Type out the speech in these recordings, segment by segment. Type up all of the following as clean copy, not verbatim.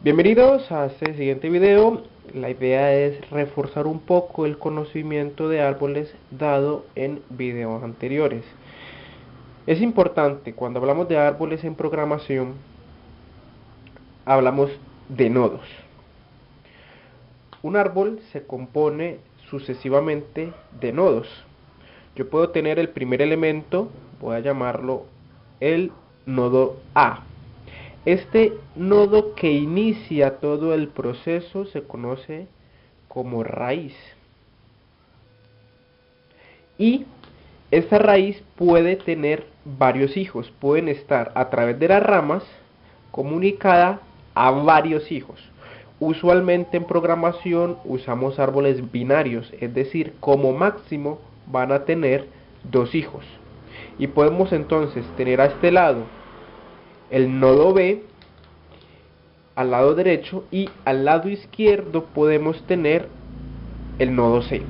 Bienvenidos a este siguiente video. La idea es reforzar un poco el conocimiento de árboles dado en videos anteriores. Es importante, cuando hablamos de árboles en programación, hablamos de nodos. Un árbol se compone sucesivamente de nodos. Yo puedo tener el primer elemento, voy a llamarlo el nodo A. Este nodo que inicia todo el proceso se conoce como raíz. Y esta raíz puede tener varios hijos, pueden estar a través de las ramas comunicada a varios hijos. Usualmente en programación usamos árboles binarios, es decir, como máximo van a tener dos hijos. Y podemos entonces tener a este lado el nodo B al lado derecho y al lado izquierdo podemos tener el nodo C.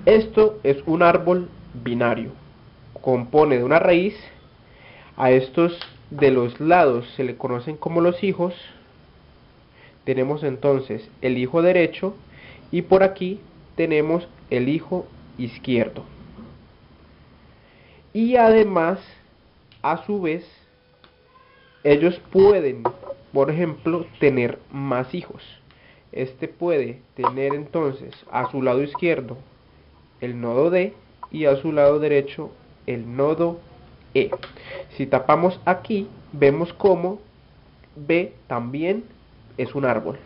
Esto es un árbol binario, compone de una raíz, a estos de los lados se le conocen como los hijos. Tenemos entonces el hijo derecho y por aquí tenemos el hijo izquierdo. Y además, a su vez, ellos pueden, por ejemplo, tener más hijos. Este puede tener entonces a su lado izquierdo el nodo D y a su lado derecho el nodo E. Si tapamos aquí, vemos cómo B también es un árbol.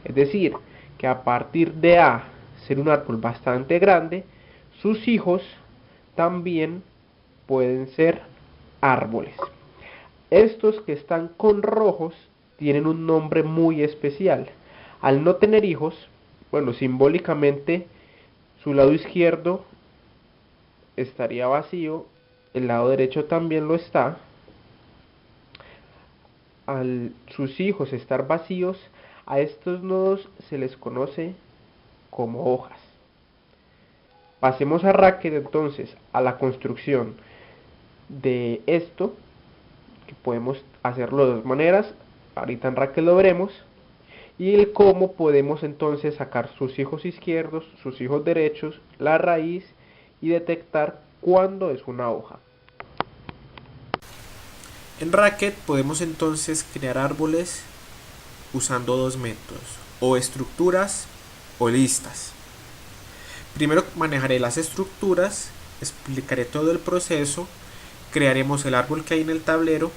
Es decir, que a partir de A ser un árbol bastante grande, sus hijos también pueden ser árboles. Estos que están con rojos tienen un nombre muy especial. Al no tener hijos, bueno, simbólicamente su lado izquierdo estaría vacío, el lado derecho también lo está. Al sus hijos estar vacíos, a estos nodos se les conoce como hojas. Pasemos a Racket entonces a la construcción de esto, que podemos hacerlo de dos maneras, ahorita en Racket lo veremos, y el cómo podemos entonces sacar sus hijos izquierdos, sus hijos derechos, la raíz y detectar cuándo es una hoja. En Racket podemos entonces crear árboles usando dos métodos, o estructuras o listas. Primero manejaré las estructuras, explicaré todo el proceso, crearemos el árbol que hay en el tablero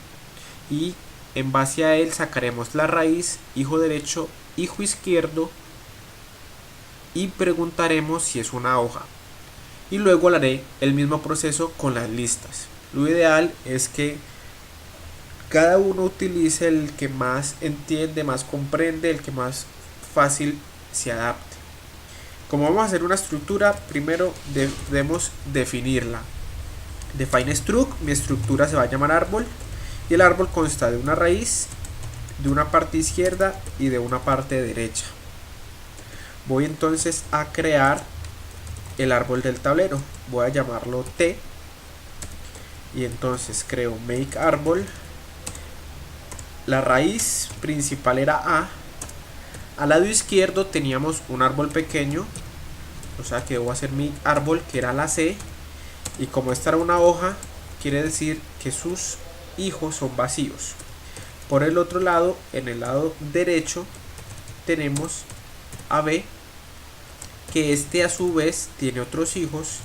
y en base a él sacaremos la raíz, hijo derecho, hijo izquierdo y preguntaremos si es una hoja. Y luego haré el mismo proceso con las listas. Lo ideal es que cada uno utilice el que más entiende, más comprende, el que más fácil se adapte. Como vamos a hacer una estructura, primero debemos definirla. Define struct, mi estructura se va a llamar árbol y el árbol consta de una raíz, de una parte izquierda y de una parte derecha. Voy entonces a crear el árbol del tablero, voy a llamarlo T y entonces creo make árbol. La raíz principal era A. Al lado izquierdo teníamos un árbol pequeño, o sea que debo hacer mi árbol que era la C. Y como esta era una hoja, quiere decir que sus hijos son vacíos. Por el otro lado, en el lado derecho, tenemos a B, que este a su vez tiene otros hijos.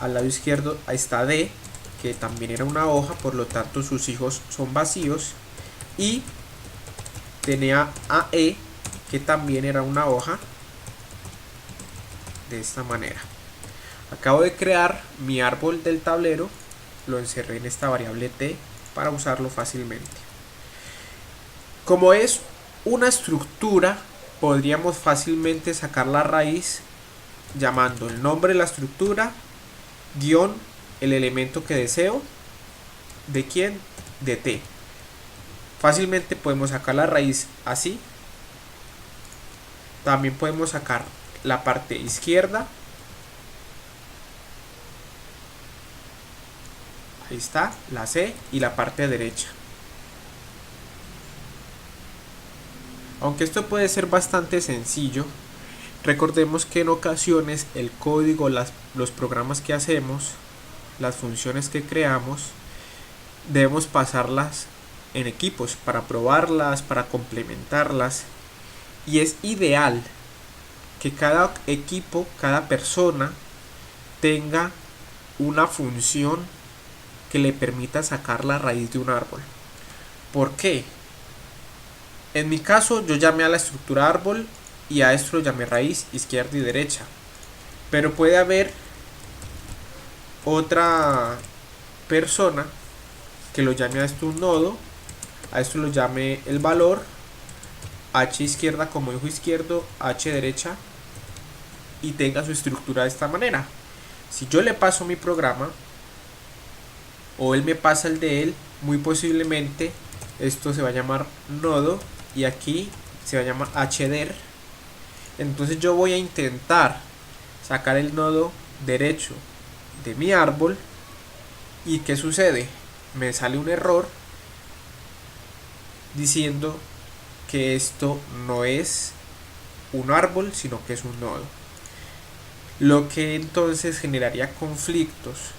Al lado izquierdo ahí está D, que también era una hoja, por lo tanto sus hijos son vacíos. Y tenía a E, que también era una hoja, de esta manera. Acabo de crear mi árbol del tablero, lo encerré en esta variable T para usarlo fácilmente. Como es una estructura, podríamos fácilmente sacar la raíz llamando el nombre de la estructura guión el elemento que deseo. ¿De quién? De T. Fácilmente podemos sacar la raíz así. También podemos sacar la parte izquierda. Ahí está, la C y la parte derecha. Aunque esto puede ser bastante sencillo, recordemos que en ocasiones el código, los programas que hacemos, las funciones que creamos, debemos pasarlas en equipos para probarlas, para complementarlas. Y es ideal que cada equipo, cada persona tenga una función que le permita sacar la raíz de un árbol. ¿Por qué? En mi caso yo llamé a la estructura árbol y a esto lo llamé raíz izquierda y derecha. Pero puede haber otra persona que lo llame a esto un nodo, a esto lo llame el valor, h izquierda como hijo izquierdo, h derecha, y tenga su estructura de esta manera. Si yo le paso mi programa o él me pasa el de él, muy posiblemente esto se va a llamar nodo y aquí se va a llamar heder. Entonces yo voy a intentar sacar el nodo derecho de mi árbol y ¿qué sucede? Me sale un error diciendo que esto no es un árbol sino que es un nodo, lo que entonces generaría conflictos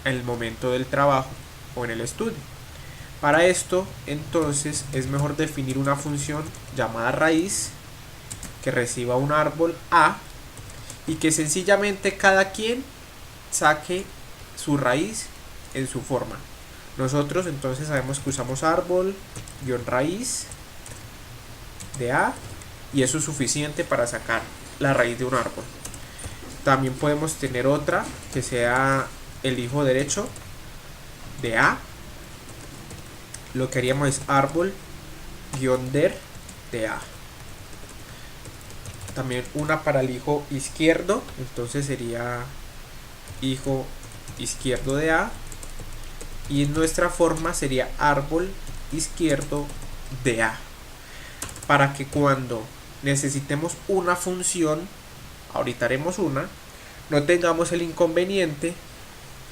en el momento del trabajo o en el estudio. Para esto entonces es mejor definir una función llamada raíz que reciba un árbol A y que sencillamente cada quien saque su raíz en su forma. Nosotros entonces sabemos que usamos árbol raíz de A y eso es suficiente para sacar la raíz de un árbol. También podemos tener otra que sea el hijo derecho de A. Lo que haríamos es árbol der de A. También una para el hijo izquierdo, entonces sería hijo izquierdo de A. Y en nuestra forma sería árbol izquierdo de A. Para que cuando necesitemos una función, ahorita haremos una, no tengamos el inconveniente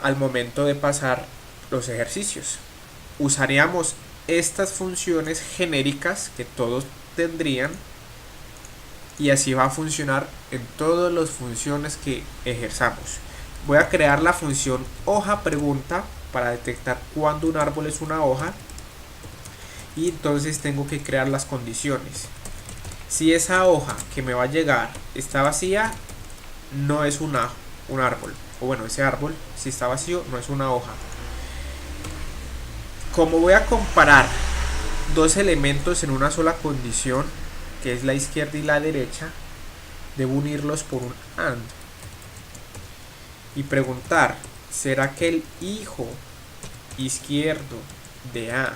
al momento de pasar los ejercicios. Usaríamos estas funciones genéricas que todos tendrían y así va a funcionar en todas las funciones que ejerzamos. Voy a crear la función hoja pregunta para detectar cuándo un árbol es una hoja y entonces tengo que crear las condiciones. Si esa hoja que me va a llegar está vacía, no es un árbol, o bueno, ese árbol si está vacío no es una hoja. Como voy a comparar dos elementos en una sola condición, que es la izquierda y la derecha, debo unirlos por un AND y preguntar, ¿será que el hijo izquierdo de A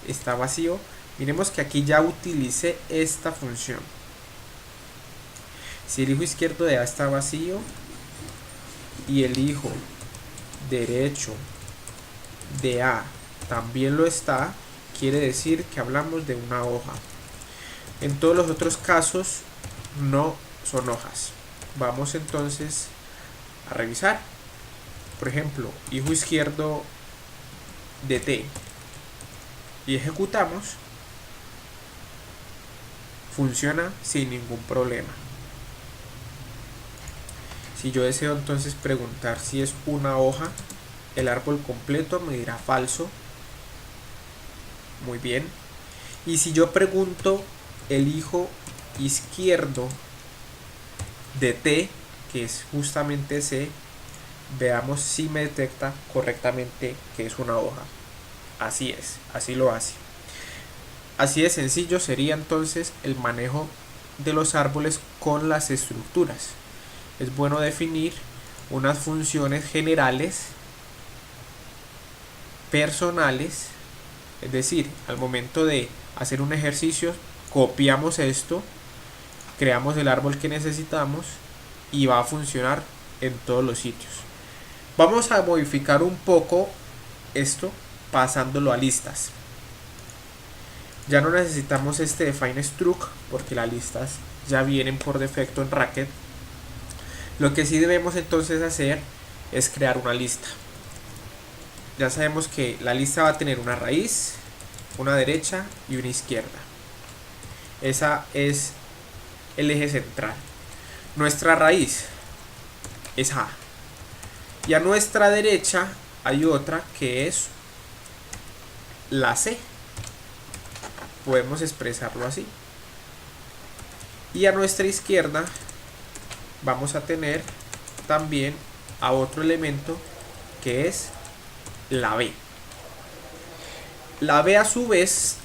está vacío? Miremos que aquí ya utilicé esta función. Si el hijo izquierdo de A está vacío y el hijo derecho de A también lo está, quiere decir que hablamos de una hoja. En todos los otros casos no son hojas. Vamos entonces a revisar. Por ejemplo, hijo izquierdo de T y ejecutamos, funciona sin ningún problema. Si yo deseo entonces preguntar si es una hoja, el árbol completo me dirá falso. Muy bien. Y si yo pregunto el hijo izquierdo de T, que es justamente C, veamos si me detecta correctamente que es una hoja. Así es, así lo hace. Así de sencillo sería entonces el manejo de los árboles con las estructuras. Es bueno definir unas funciones generales, personales, es decir, al momento de hacer un ejercicio, copiamos esto, creamos el árbol que necesitamos y va a funcionar en todos los sitios. Vamos a modificar un poco esto pasándolo a listas. Ya no necesitamos este define struct porque las listas ya vienen por defecto en Racket. Lo que sí debemos entonces hacer es crear una lista. Ya sabemos que la lista va a tener una raíz, una derecha y una izquierda. Esa es el eje central. Nuestra raíz es A. Y a nuestra derecha hay otra que es la C. Podemos expresarlo así. Y a nuestra izquierda vamos a tener también a otro elemento que es la B. La B a su vez,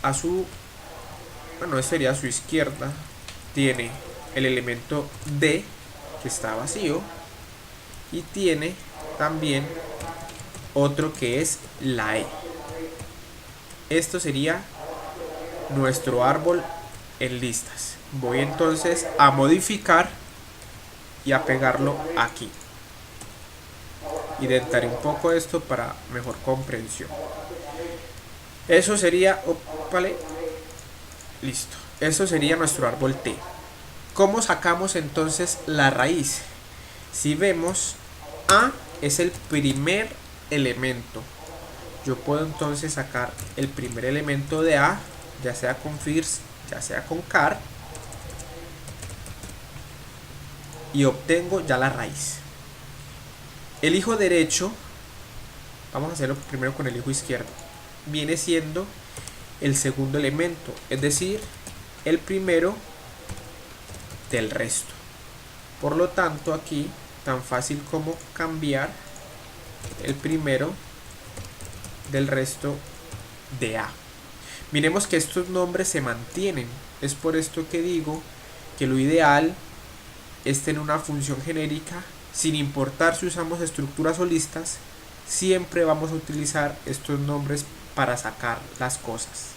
bueno, sería a su izquierda, tiene el elemento D que está vacío y tiene también otro que es la E. Esto sería nuestro árbol en listas. Voy entonces a modificar y a pegarlo aquí. Indentaré un poco esto para mejor comprensión. Eso sería, vale, listo. Eso sería nuestro árbol T. ¿Cómo sacamos entonces la raíz? Si vemos, A es el primer elemento. Yo puedo entonces sacar el primer elemento de A, ya sea con first, ya sea con char, y obtengo ya la raíz. El hijo derecho, vamos a hacerlo primero con el hijo izquierdo, viene siendo el segundo elemento, es decir, el primero del resto. Por lo tanto, aquí tan fácil como cambiar el primero del resto de A. Miremos que estos nombres se mantienen. Es por esto que digo que lo ideal es tener una función genérica, sin importar si usamos estructuras o listas, siempre vamos a utilizar estos nombres para sacar las cosas.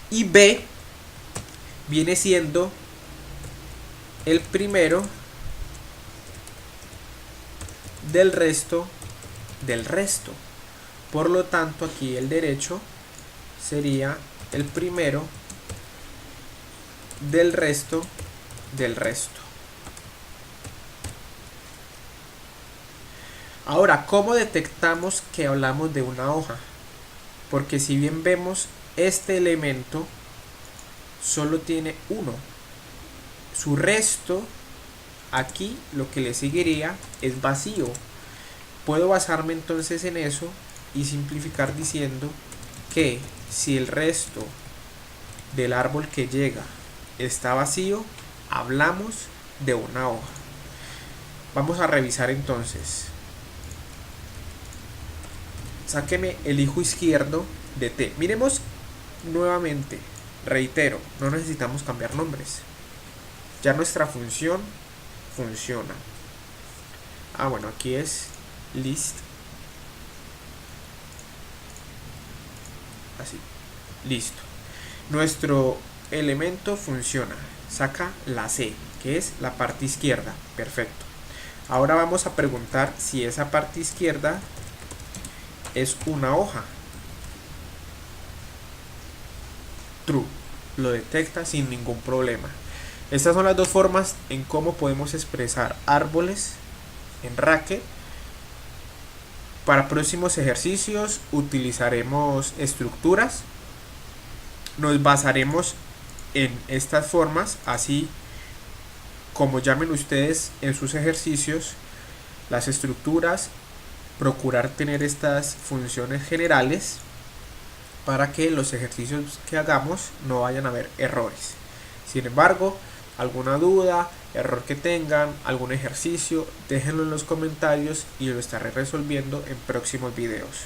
Y B viene siendo el primero del resto del resto. Por lo tanto, aquí el derecho sería el primero del resto del resto. Ahora, ¿cómo detectamos que hablamos de una hoja? Porque si bien vemos, este elemento solo tiene uno. Su resto, aquí lo que le seguiría es vacío. Puedo basarme entonces en eso y simplificar diciendo que si el resto del árbol que llega está vacío, hablamos de una hoja. Vamos a revisar entonces. Sáqueme el hijo izquierdo de T. Miremos nuevamente, reitero, no necesitamos cambiar nombres. Ya nuestra función funciona. Bueno, aquí es list. Así, listo. Nuestro elemento funciona. Saca la C, que es la parte izquierda. Perfecto. Ahora vamos a preguntar si esa parte izquierda es una hoja. True. Lo detecta sin ningún problema. Estas son las dos formas en cómo podemos expresar árboles en Racket. Para próximos ejercicios utilizaremos estructuras. Nos basaremos en estas formas, así como llamen ustedes en sus ejercicios las estructuras. Procurar tener estas funciones generales para que los ejercicios que hagamos no vayan a haber errores. Sin embargo, alguna duda, error que tengan, algún ejercicio, déjenlo en los comentarios y lo estaré resolviendo en próximos videos.